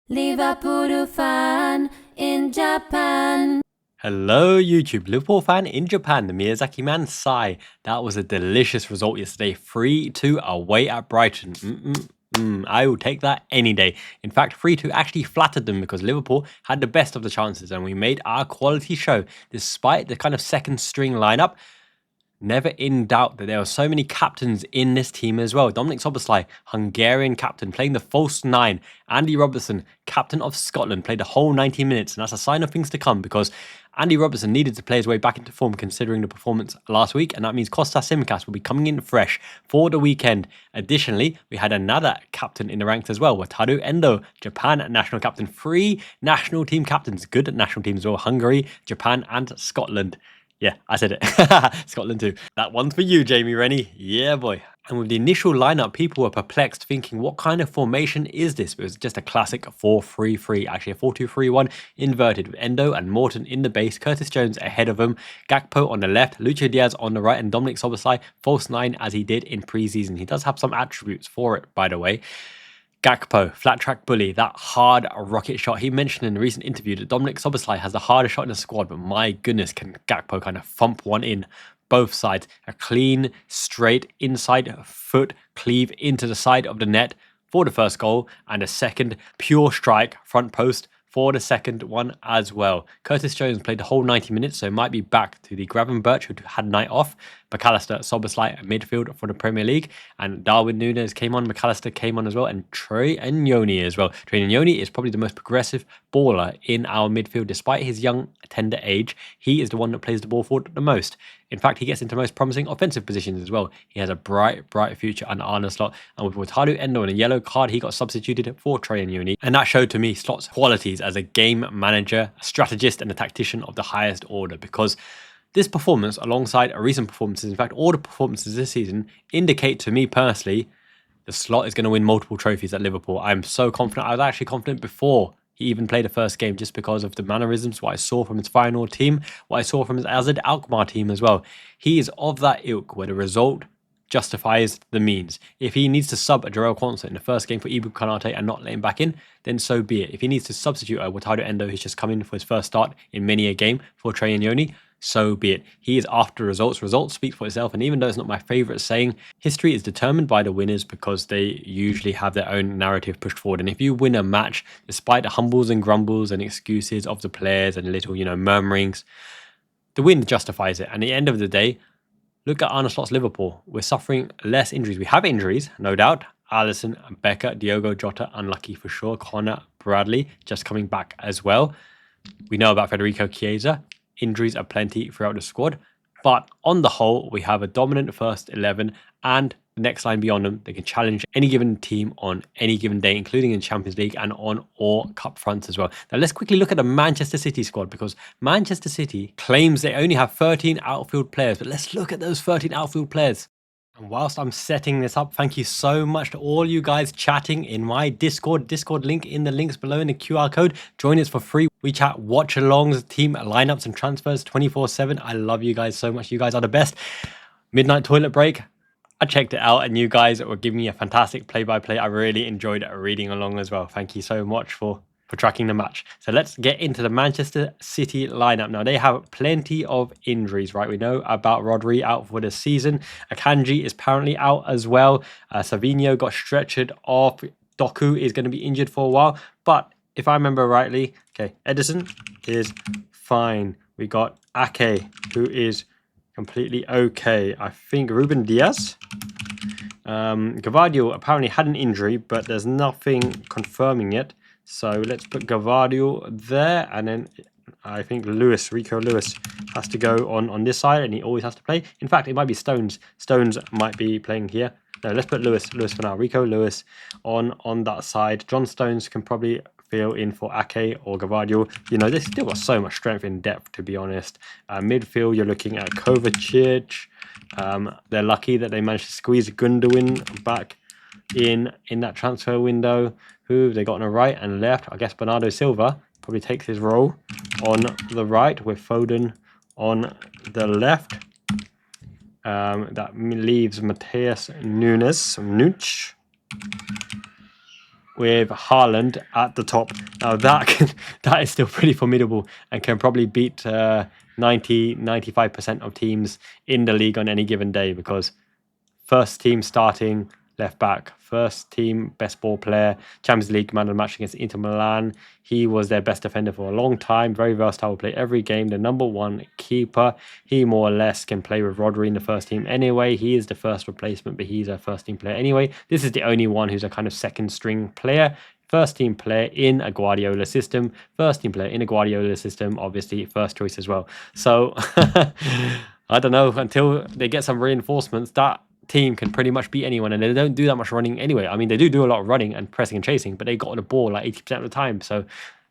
Liverpool Fan in Japan. Hello YouTube, Liverpool Fan in Japan, the Miyazaki man Sai. That was a delicious result yesterday, 3-2 away at Brighton. I will take that any day. In fact, 3-2 actually flattered them because Liverpool had the best of the chances and we made our quality show despite the kind of second string lineup. Never in doubt that there were so many captains in this team as well. Dominic Szoboszlai, Hungarian captain, playing the false nine. Andy Robertson, captain of Scotland, played the whole 90 minutes. And that's a sign of things to come because Andy Robertson needed to play his way back into form considering the performance last week. And that means Kostas Tsimikas will be coming in fresh for the weekend. Additionally, we had another captain in the ranks as well. Wataru Endo, Japan national captain. 3 national team captains. Good national teams as well. Hungary, Japan and Scotland. Yeah, I said it. Scotland too. That one's for you, Jamie Rennie. Yeah, boy. And with the initial lineup, people were perplexed, thinking, what kind of formation is this? It was just a classic 4-3-3, actually a 4-2-3-1 inverted with Endo and Morton in the base, Curtis Jones ahead of him, Gakpo on the left, Lucho Diaz on the right, and Dominic Szoboszlai false nine as he did in pre-season. He does have some attributes for it, by the way. Gakpo, flat track bully, that hard rocket shot. He mentioned in a recent interview that Dominic Szoboszlai has the hardest shot in the squad, but my goodness, can Gakpo kind of thump one in both sides. A clean, straight inside foot cleave into the side of the net for the first goal, and a second pure strike front post for the second one as well. Curtis Jones played the whole 90 minutes, so might be back to the Graven Birch, who had night off. McAllister, Szoboszlai midfield for the Premier League, and Darwin Núñez came on, McAllister came on as well, and Trey Nyoni as well. Trey Nyoni is probably the most progressive baller in our midfield. Despite his young, tender age, he is the one that plays the ball forward the most. In fact, he gets into most promising offensive positions as well. He has a bright future under Arne Slot, and with Wataru Endo and a yellow card, he got substituted for Trey Nyoni, and that showed to me Slot's qualities as a game manager, a strategist, and a tactician of the highest order, because this performance, alongside recent performances, in fact, all the performances this season, indicate to me personally, the Slot is going to win multiple trophies at Liverpool. I'm so confident. I was actually confident before he even played the first game just because of the mannerisms, what I saw from his final team, what I saw from his Azad Alkmaar team as well. He is of that ilk where the result justifies the means. If he needs to sub a Jarrell Quansah in the first game for Ibu Kanate and not let him back in, then so be it. If he needs to substitute a Wataru Endo who's just come in for his first start in many a game for Trey Nyoni, so be it. He is after results. Results speak for itself, and even though it's not my favourite saying, history is determined by the winners because they usually have their own narrative pushed forward. And if you win a match, despite the humbles and grumbles and excuses of the players and little, murmurings, the win justifies it. And at the end of the day, look at Arne Slot's Liverpool. We're suffering less injuries. We have injuries, no doubt. Alisson, Becker, Diogo Jota, unlucky for sure. Connor, Bradley, just coming back as well. We know about Federico Chiesa. Injuries are plenty throughout the squad. But on the whole, we have a dominant first 11 and the next line beyond them. They can challenge any given team on any given day, including in Champions League and on all cup fronts as well. Now, let's quickly look at the Manchester City squad, because Manchester City claims they only have 13 outfield players. But let's look at those 13 outfield players. And whilst I'm setting this up, thank you so much to all you guys chatting in my Discord link in the links below in the QR code. Join us for free. We chat watch-alongs, team lineups and transfers 24/7. I love you guys so much. You guys are the best. Midnight toilet break, I checked it out and you guys were giving me a fantastic play-by-play. I really enjoyed reading along as well. Thank you so much for tracking the match. So let's get into the Manchester City lineup. Now, they have plenty of injuries, right? We know about Rodri out for the season. Akanji is apparently out as well. Savinho got stretchered off. Doku is going to be injured for a while. But if I remember rightly, okay, Edison is fine. We got Ake, who is completely okay. I think Ruben Diaz. Gavadio apparently had an injury, but there's nothing confirming yet. So let's put Gavadio there, and then I think Rico Lewis has to go on this side, and he always has to play. In fact, it might be Stones. Stones might be playing here. No, let's put Lewis for now. Rico Lewis on that side. John Stones can probably fill in for Ake or Gavadio. They've still got so much strength in depth, to be honest. Midfield, you're looking at Kovacic. They're lucky that they managed to squeeze Gundogan back in that transfer window. Who they got on the right and left? I guess Bernardo Silva probably takes his role on the right with Foden on the left. That leaves Matheus Nunes. with Haaland at the top. Now that is still pretty formidable and can probably beat 95% of teams in the league on any given day, because first team starting left back, first team best ball player, Champions League man of the match against Inter Milan. He was their best defender for a long time, very versatile, play every game, the #1 keeper. He more or less can play with Rodri in the first team anyway. He is the first replacement, but he's a first team player anyway. This is the only one who's a kind of second string player. First team player in a Guardiola system, obviously first choice as well. So I don't know, until they get some reinforcements, that team can pretty much beat anyone, and they don't do that much running anyway. I mean, they do a lot of running and pressing and chasing, but they got the ball like 80% of the time. So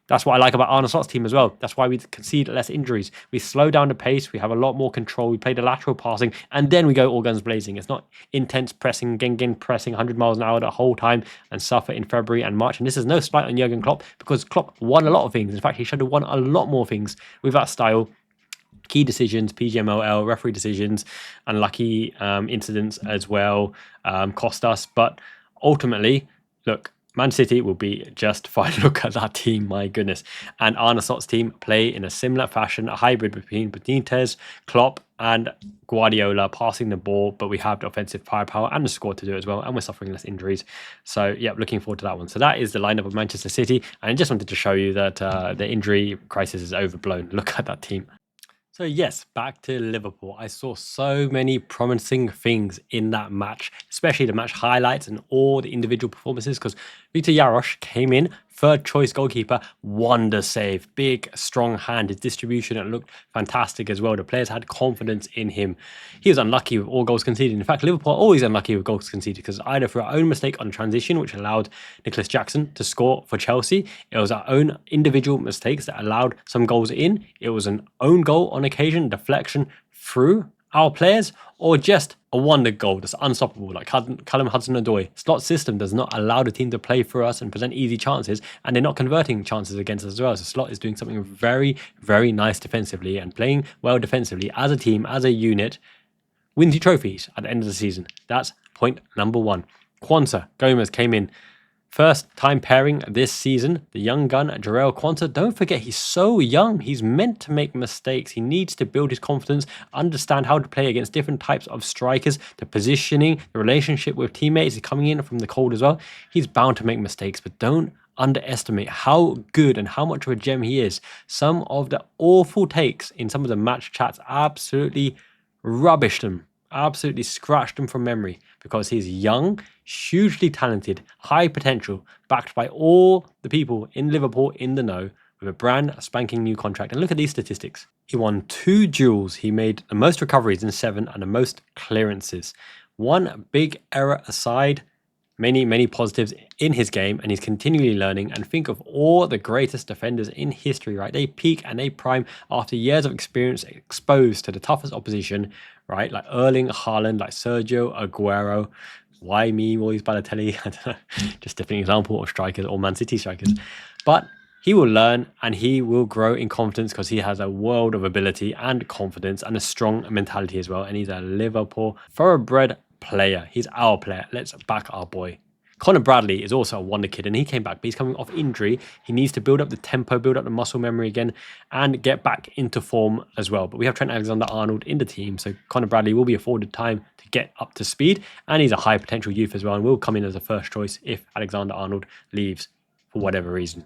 that's what I like about Arne Slot's team as well. That's why we concede less injuries. We slow down the pace. We have a lot more control. We play the lateral passing, and then we go all guns blazing. It's not intense pressing, again pressing 100 miles an hour the whole time and suffer in February and March. And this is no slight on Jurgen Klopp, because Klopp won a lot of things. In fact, he should have won a lot more things with that style. Key decisions, PGMOL, referee decisions, unlucky incidents as well cost us. But ultimately, look, Man City will be just fine. Look at that team, my goodness. And Arne Slot's team play in a similar fashion, a hybrid between Benitez, Klopp, and Guardiola, passing the ball, but we have the offensive firepower and the squad to do it as well, and we're suffering less injuries. So, yeah, looking forward to that one. So that is the lineup of Manchester City, and I just wanted to show you that the injury crisis is overblown. Look at that team. So yes, back to Liverpool. I saw so many promising things in that match, especially the match highlights and all the individual performances, because Victor Jaros came in, third choice goalkeeper, wonder save, big, strong hand. His distribution, it looked fantastic as well. The players had confidence in him. He was unlucky with all goals conceded. In fact, Liverpool are always unlucky with goals conceded, because either through our own mistake on transition, which allowed Nicholas Jackson to score for Chelsea, it was our own individual mistakes that allowed some goals in. It was an own goal on occasion, deflection through our players, or just a wonder goal that's unstoppable, like Callum Hudson-Odoi. Slot's system does not allow the team to play for us and present easy chances, and they're not converting chances against us as well. So Slot is doing something very, very nice defensively, and playing well defensively as a team, as a unit, wins you trophies at the end of the season. That's point number one. Quansah Gomez came in. First time pairing this season, the young gun, Jarrell Quansah. Don't forget, he's so young. He's meant to make mistakes. He needs to build his confidence, understand how to play against different types of strikers, the positioning, the relationship with teammates. He's coming in from the cold as well. He's bound to make mistakes, but don't underestimate how good and how much of a gem he is. Some of the awful takes in some of the match chats absolutely rubbished him. Absolutely scratched him from memory, because he's young, hugely talented, high potential, backed by all the people in Liverpool in the know, with a brand spanking new contract. And look at these statistics. He won 2 duels. He made the most recoveries in 7 and the most clearances. One big error aside, many positives in his game, and he's continually learning. And think of all the greatest defenders in history, right? They peak and they prime after years of experience, exposed to the toughest opposition, right? Like Erling Haaland, like Sergio Aguero. Why me, Moyes, Balotelli? I don't know. Just different example of strikers or Man City strikers. But he will learn and he will grow in confidence, because he has a world of ability and confidence and a strong mentality as well. And he's a Liverpool thoroughbred player. He's our player. Let's back our boy. Conor Bradley is also a wonder kid, and he came back, but he's coming off injury. He needs to build up the tempo, build up the muscle memory again, and get back into form as well. But we have Trent Alexander-Arnold in the team, so Conor Bradley will be afforded time to get up to speed, and he's a high potential youth as well, and will come in as a first choice if Alexander-Arnold leaves for whatever reason.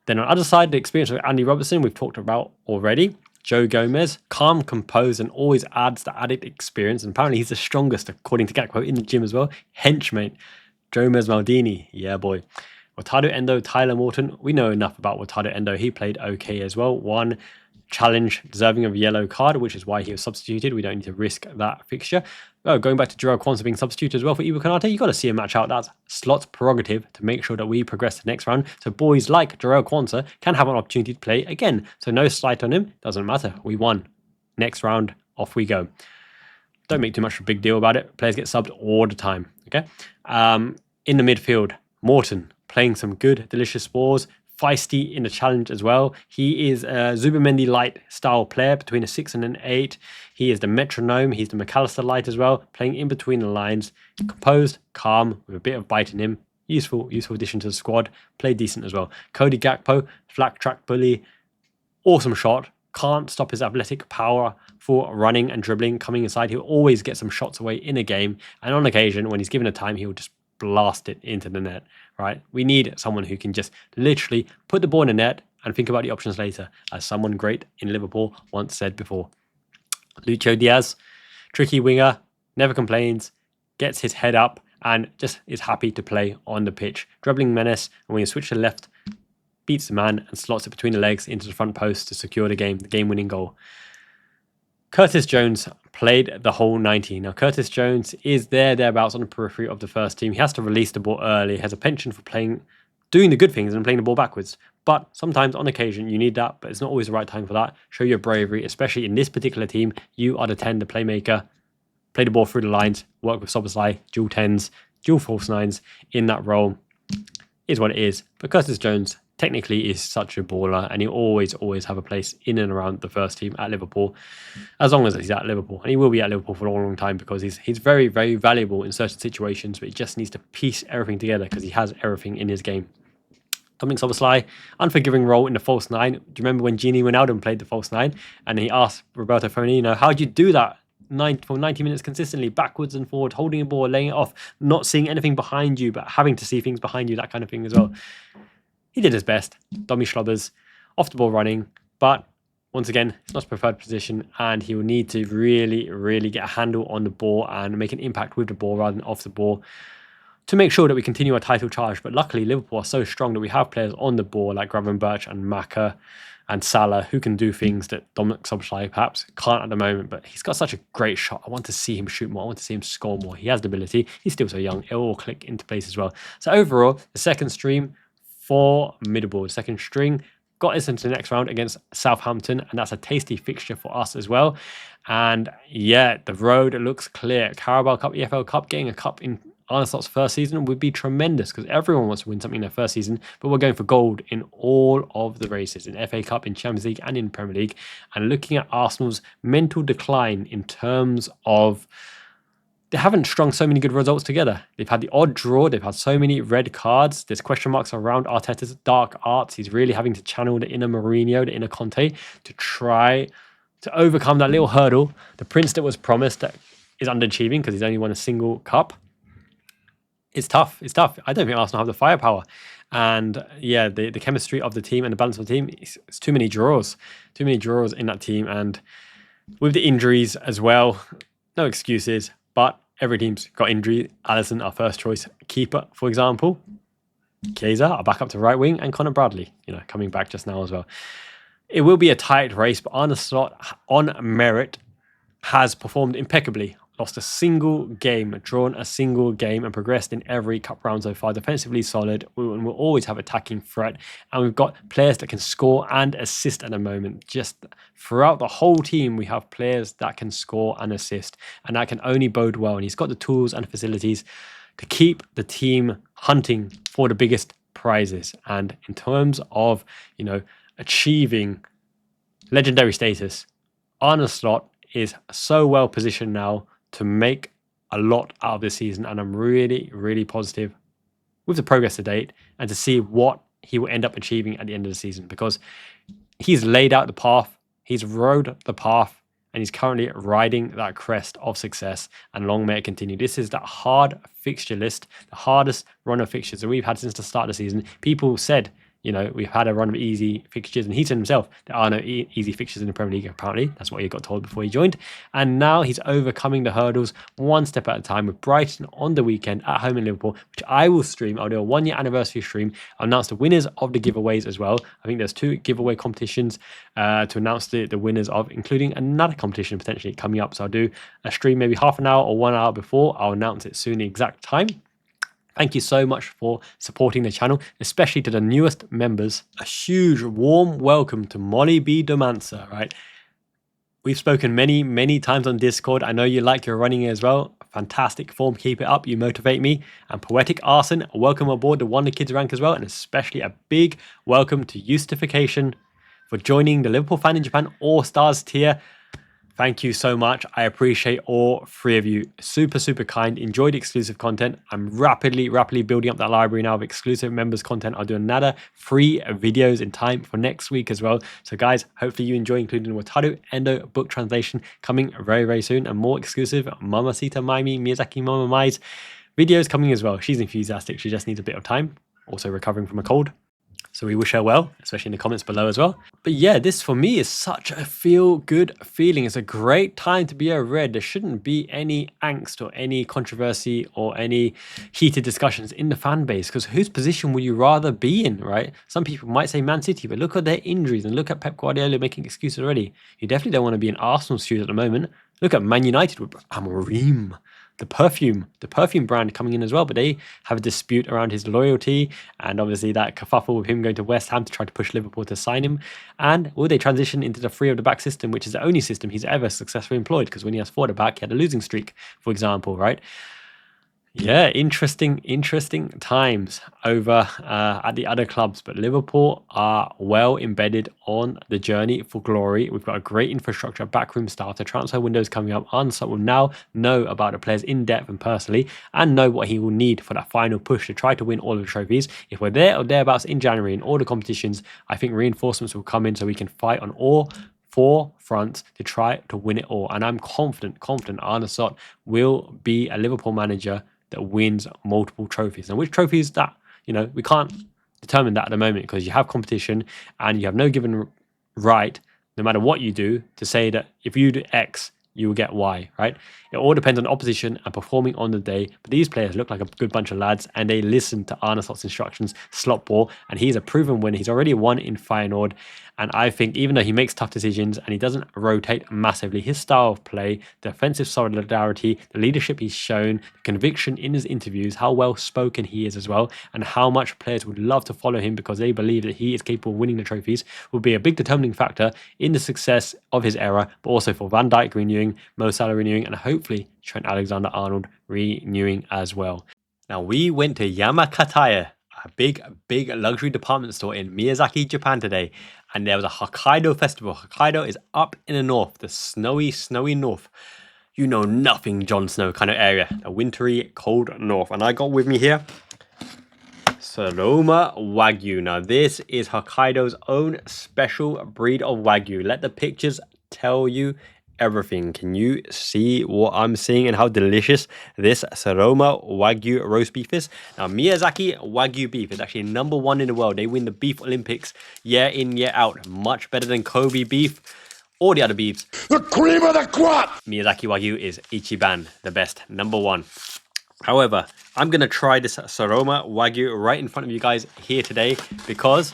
Then on the other side, the experience of Andy Robertson, we've talked about already. Joe Gomez, calm, composed, and always adds the added experience. And apparently he's the strongest, according to Gakpo, in the gym as well. Henchmate, Jomez Maldini, yeah boy. Wataru Endo, Tyler Morton. We know enough about Wataru Endo. He played okay as well. One challenge deserving of a yellow card, which is why he was substituted. We don't need to risk that fixture. Oh, going back to Jarrell Quansah being substituted as well for Ibu Konate, you've got to see a match out. That's Slot's prerogative to make sure that we progress to the next round. So boys like Jarrell Quansah can have an opportunity to play again. So no slight on him. Doesn't matter. We won. Next round, off we go. Don't make too much of a big deal about it. Players get subbed all the time. Okay. In the midfield, Morton playing some good, delicious spores. Feisty in the challenge as well. He is a Zubimendi light style player, between a 6 and an 8. He is the metronome. He's the McAllister light as well, playing in between the lines. Composed, calm, with a bit of bite in him. useful addition to the squad. Played decent as well. Cody Gakpo, flat track bully, awesome shot. Can't stop his athletic power for running and dribbling. Coming inside, he'll always get some shots away in a game. And on occasion, when he's given a time, he'll just blast it into the net, right? We need someone who can just literally put the ball in the net and think about the options later, as someone great in Liverpool once said before. Lucho Diaz, tricky winger, never complains, gets his head up and just is happy to play on the pitch. Dribbling menace, and when you switch to the left, beats the man and slots it between the legs into the front post to secure the game-winning goal. Curtis Jones played the whole 90. Now, Curtis Jones is thereabouts on the periphery of the first team. He has to release the ball early, has a penchant for doing the good things and playing the ball backwards. But sometimes, on occasion, you need that, but it's not always the right time for that. Show your bravery, especially in this particular team. You are the 10, the playmaker. Play the ball through the lines, work with Szoboszlai, dual 10s, dual false 9s in that role. Is what it is. But Curtis Jones technically is such a baller, and he'll always have a place in and around the first team at Liverpool, as long as he's at Liverpool. And he will be at Liverpool for a long time, because he's very, very valuable in certain situations, but he just needs to piece everything together because he has everything in his game. Dominic Szoboszlai, unforgiving role in the false 9. Do you remember when Gini Wijnaldum played the false 9? And he asked Roberto Firmino, how do you do that for 90 minutes consistently, backwards and forward, holding a ball, laying it off, not seeing anything behind you, but having to see things behind you, that kind of thing as well. He did his best. Dommy Schlobbers, off the ball running, but once again, it's not his preferred position, and he will need to really get a handle on the ball and make an impact with the ball rather than off the ball to make sure that we continue our title charge. But luckily, Liverpool are so strong that we have players on the ball like Gravenberch and Maka and Salah who can do things that Dominic Szoboszlai perhaps can't at the moment. But he's got such a great shot. I want to see him shoot more. I want to see him score more. He has the ability. He's still so young. It'll all click into place as well. So overall, the second stream, formidable. The second string got us into the next round against Southampton, and that's a tasty fixture for us as well. And yeah, the road looks clear. Carabao Cup, EFL Cup, getting a cup in Arne Slot's first season would be tremendous, because everyone wants to win something in their first season, but we're going for gold in all of the races, in FA Cup, in Champions League and in Premier League. And looking at Arsenal's mental decline in terms of they haven't strung so many good results together. They've had the odd draw. They've had so many red cards. There's question marks around Arteta's dark arts. He's really having to channel the inner Mourinho, the inner Conte, to try to overcome that little hurdle. The prince that was promised that is underachieving because he's only won a single cup. It's tough. It's tough. I don't think Arsenal have the firepower. And yeah, the chemistry of the team and the balance of the team, it's too many draws. Too many draws in that team. And with the injuries as well, no excuses. But every team's got injury. Alisson, our first choice keeper, for example. Chiesa, our backup to right wing. And Connor Bradley, coming back just now as well. It will be a tight race, but Arne Slot, on merit, has performed impeccably. Lost a single game, drawn a single game, and progressed in every cup round so far. Defensively solid, and we'll always have attacking threat. And we've got players that can score and assist at the moment. Just throughout the whole team, we have players that can score and assist, and that can only bode well. And he's got the tools and facilities to keep the team hunting for the biggest prizes. And in terms of, achieving legendary status, Arne Slot is so well positioned now to make a lot out of this season, and I'm really positive with the progress to date and to see what he will end up achieving at the end of the season, because he's laid out the path, he's rode the path, and he's currently riding that crest of success, and long may it continue. This is that hard fixture list, the hardest run of fixtures that we've had since the start of the season. People said, we've had a run of easy fixtures, and he said himself, there are no easy fixtures in the Premier League, apparently. That's what he got told before he joined. And now he's overcoming the hurdles one step at a time, with Brighton on the weekend at home in Liverpool, which I will stream. I'll do a 1 year anniversary stream. I'll announce the winners of the giveaways as well. I think there's 2 giveaway competitions to announce the winners of, including another competition potentially coming up. So I'll do a stream maybe half an hour or 1 hour before. I'll announce it soon, the exact time. Thank you so much for supporting the channel, especially to the newest members. A huge warm welcome to Molly B. Domanza, right? We've spoken many times on Discord. I know you like your running as well. Fantastic form. Keep it up. You motivate me. And Poetic Arson, welcome aboard the Wonder Kids rank as well. And especially a big welcome to Justification for joining the Liverpool Fan in Japan All-Stars tier. Thank you so much. I appreciate all three of you. Super, super kind. Enjoyed exclusive content. I'm rapidly building up that library now of exclusive members content. I'll do another 3 videos in time for next week as well. So guys, hopefully you enjoy, including Wataru Endo book translation coming very, very soon, and more exclusive Mamacita Maimi Miyazaki Mama Mai's videos coming as well. She's enthusiastic. She just needs a bit of time. Also recovering from a cold. So we wish her well, especially in the comments below as well. But yeah, this for me is such a feel-good feeling. It's a great time to be a Red. There shouldn't be any angst or any controversy or any heated discussions in the fan base, because whose position would you rather be in, right? Some people might say Man City, but look at their injuries and look at Pep Guardiola making excuses already. You definitely don't want to be in Arsenal's shoes at the moment. Look at Man United with Amorim. The perfume brand coming in as well, but they have a dispute around his loyalty, and obviously that kerfuffle with him going to West Ham to try to push Liverpool to sign him. And will they transition into the 3 of the back system, which is the only system he's ever successfully employed, because when he has 4 at the back, he had a losing streak, for example, right? Yeah, interesting times over at the other clubs, but Liverpool are well embedded on the journey for glory. We've got a great infrastructure, backroom staff. The transfer window is coming up. Ansat will now know about the players in depth and personally, and know what he will need for that final push to try to win all of the trophies. If we're there or thereabouts in January in all the competitions, I think reinforcements will come in so we can fight on all 4 fronts to try to win it all. And I'm confident Arne Slot will be a Liverpool manager that wins multiple trophies. And which trophies that, we can't determine that at the moment, because you have competition and you have no given right, no matter what you do, to say that if you do X, you will get Y, right? It all depends on opposition and performing on the day. But these players look like a good bunch of lads, and they listen to Arne Slot's instructions, slot ball, and he's a proven winner. He's already won in Feyenoord. And I think even though he makes tough decisions and he doesn't rotate massively, his style of play, the offensive solidarity, the leadership he's shown, the conviction in his interviews, how well spoken he is as well, and how much players would love to follow him because they believe that he is capable of winning the trophies, will be a big determining factor in the success of his era, but also for Van Dijk renewing, Mo Salah renewing, and hopefully Trent Alexander-Arnold renewing as well. Now, we went to Yamakataya, a big luxury department store in Miyazaki, Japan today, and there was a Hokkaido festival. Hokkaido is up in the north, the snowy north. You know nothing, Jon Snow kind of area, the wintry, cold north. And I got with me here Saroma Wagyu. Now, this is Hokkaido's own special breed of Wagyu. Let the pictures tell you everything. Can you see what I'm seeing and how delicious this Saroma Wagyu roast beef is? Now, Miyazaki Wagyu beef is actually #1 in the world. They win the beef Olympics year in, year out. Much better than Kobe beef or the other beefs. The cream of the crop! Miyazaki Wagyu is Ichiban, the best, #1. However, I'm going to try this Saroma Wagyu right in front of you guys here today, because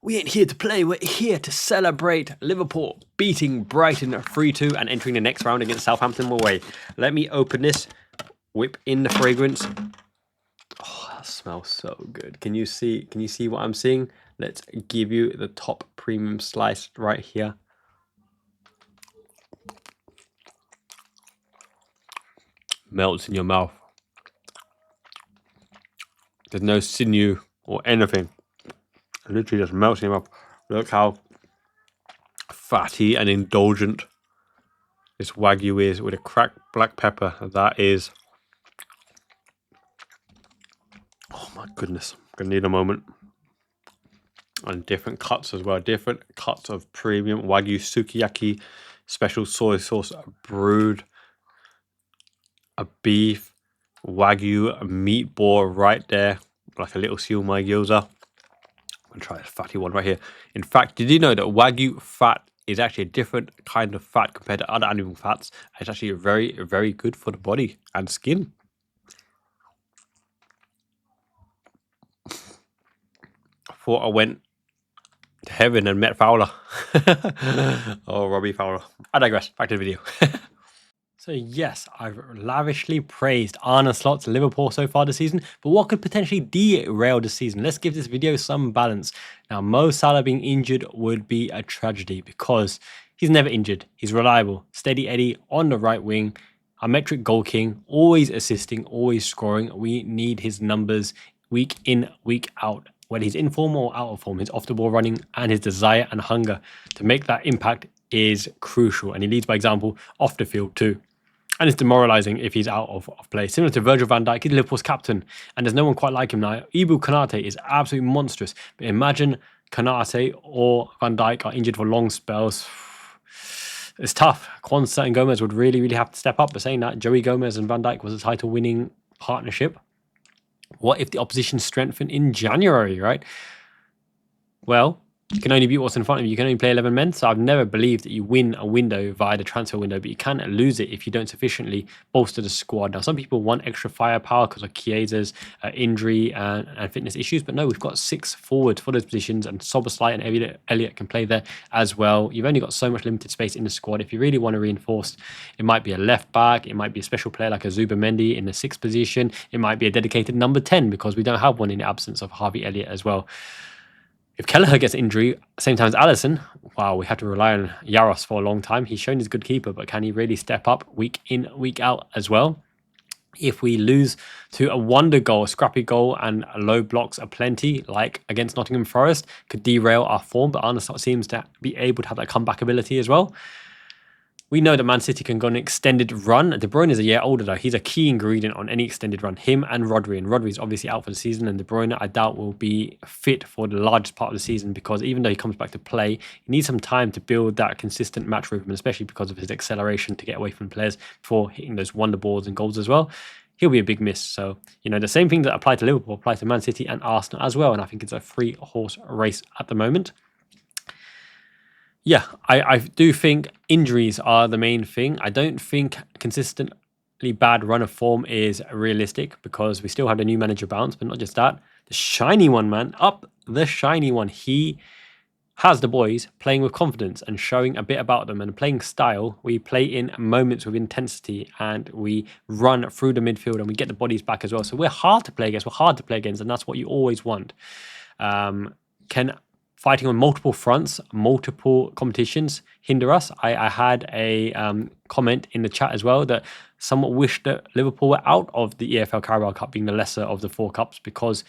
we ain't here to play, we're here to celebrate Liverpool beating Brighton 3-2 and entering the next round against Southampton away. Let me open this, whip in the fragrance. Oh, that smells so good. Can you see what I'm seeing? Let's give you the top premium slice right here. Melts in your mouth. There's no sinew or anything. It literally just melts in your mouth. Look how fatty and indulgent this Wagyu is, with a cracked black pepper. That is... oh my goodness. I'm going to need a moment. And different cuts as well. Different cuts of premium Wagyu sukiyaki, special soy sauce brewed, a beef Wagyu meatball right there, like a little siomai gyoza. I'm going to try this fatty one right here. In fact, did you know that Wagyu fat is actually a different kind of fat compared to other animal fats? It's actually very, very good for the body and skin. I thought I went to heaven and met Fowler. Oh, Robbie Fowler. I digress. Back to the video. So yes, I've lavishly praised Arne Slot's Liverpool so far this season, but what could potentially derail the season? Let's give this video some balance. Now, Mo Salah being injured would be a tragedy, because he's never injured. He's reliable, steady Eddie on the right wing, a metric goal king, always assisting, always scoring. We need his numbers week in, week out. Whether he's in form or out of form, his off the ball running and his desire and hunger to make that impact is crucial, and he leads by example off the field too. And it's demoralising if he's out of play. Similar to Virgil van Dijk, he's Liverpool's captain, and there's no one quite like him now. Ibu Konate is absolutely monstrous, but imagine Konate or Van Dijk are injured for long spells. It's tough. Quansah and Gomez would really, really have to step up. But saying that, Joey Gomez and Van Dijk was a title-winning partnership. What if the opposition strengthened in January, right? Well, you can only beat what's in front of you. You can only play 11 men. So I've never believed that you win a window via the transfer window, but you can lose it if you don't sufficiently bolster the squad. Now, some people want extra firepower because of Chiesa's injury and fitness issues, but no, we've got 6 forwards for those positions, and Szoboszlai and Elliott can play there as well. You've only got so much limited space in the squad. If you really want to reinforce, it might be a left back, it might be a special player like a Zubimendi in the 6th position, it might be a dedicated number 10 because we don't have one in the absence of Harvey Elliott as well. If Kelleher gets injury, same time as Alisson, wow, we had to rely on Jaros for a long time. He's shown he's a good keeper, but can he really step up week in, week out as well? If we lose to a wonder goal, a scrappy goal, and low blocks aplenty, like against Nottingham Forest, could derail our form, but Arne seems to be able to have that comeback ability as well. We know that Man City can go on an extended run. De Bruyne is a year older though. He's a key ingredient on any extended run. Him and Rodri. And Rodri's obviously out for the season. And De Bruyne, I doubt, will be fit for the largest part of the season because even though he comes back to play, he needs some time to build that consistent match rhythm, especially because of his acceleration to get away from players before hitting those wonder balls and goals as well. He'll be a big miss. So, you know, the same thing that applied to Liverpool apply to Man City and Arsenal as well. And I think it's a 3-horse race at the moment. Yeah, I do think injuries are the main thing. I don't think consistently bad run of form is realistic because we still had a new manager bounce, but not just that. The shiny one, man, up the shiny one. He has the boys playing with confidence and showing a bit about them and playing style. We play in moments with intensity and we run through the midfield and we get the bodies back as well. So we're hard to play against. We're hard to play against, and that's what you always want. Can fighting on multiple fronts, multiple competitions hinder us? I had a comment in the chat as well that someone wished that Liverpool were out of the EFL Carabao Cup, being the lesser of the 4 cups, because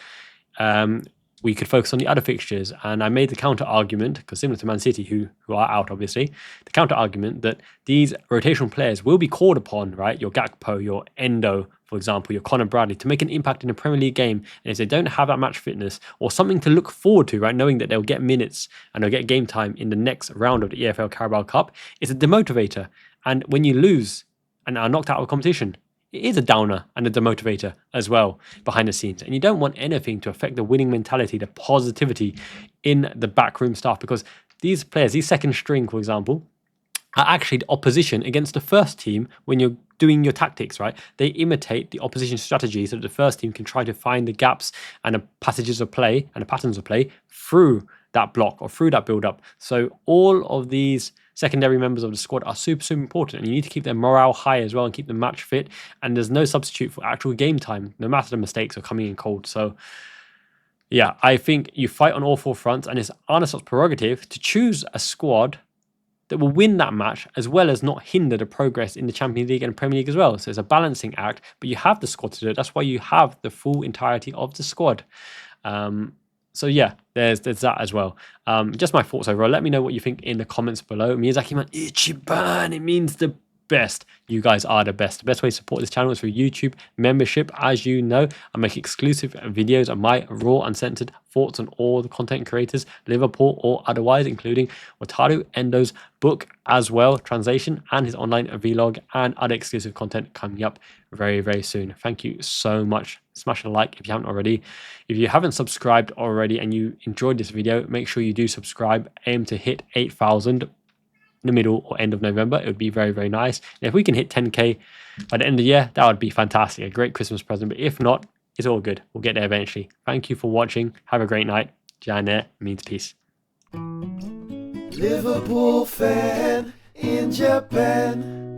we could focus on the other fixtures. And I made the counter argument, because similar to Man City, who are out obviously, the counter argument that these rotational players will be called upon, right? Your Gakpo, your Endo, for example, your Conor Bradley, to make an impact in a Premier League game. And if they don't have that match fitness or something to look forward to, right, knowing that they'll get minutes and they'll get game time in the next round of the EFL Carabao Cup, it's a demotivator. And when you lose and are knocked out of a competition, it is a downer and a demotivator as well behind the scenes. And you don't want anything to affect the winning mentality, the positivity in the backroom staff, because these players, these second string, for example, are actually the opposition against the first team when you're doing your tactics, right? They imitate the opposition strategy so that the first team can try to find the gaps and the passages of play and the patterns of play through that block or through that build-up. So all of these secondary members of the squad are super, super important, and you need to keep their morale high as well and keep them match fit. And there's no substitute for actual game time, no matter the mistakes are coming in cold. So yeah, I think you fight on all 4 fronts, and it's Arne Slot's prerogative to choose a squad that will win that match as well as not hinder the progress in the Champions League and Premier League as well. So it's a balancing act, but you have the squad to do it. That's why you have the full entirety of the squad. So yeah, there's that as well. Just my thoughts overall. Let me know what you think in the comments below. Miyazaki man, Ichiban, it means the best. You guys are the best. The best way to support this channel is through YouTube membership. As you know, I make exclusive videos on my raw, uncensored thoughts on all the content creators, Liverpool or otherwise, including Wataru Endo's book as well, translation, and his online vlog, and other exclusive content coming up very, very soon. Thank you so much. Smash a like if you haven't already. If you haven't subscribed already and you enjoyed this video, make sure you do subscribe. Aim to hit 8,000 in the middle or end of November. It would be very, very nice. And if we can hit 10k by the end of the year, that would be fantastic. A great Christmas present. But if not, it's all good. We'll get there eventually. Thank you for watching. Have a great night. Jane means peace. Liverpool fan in Japan.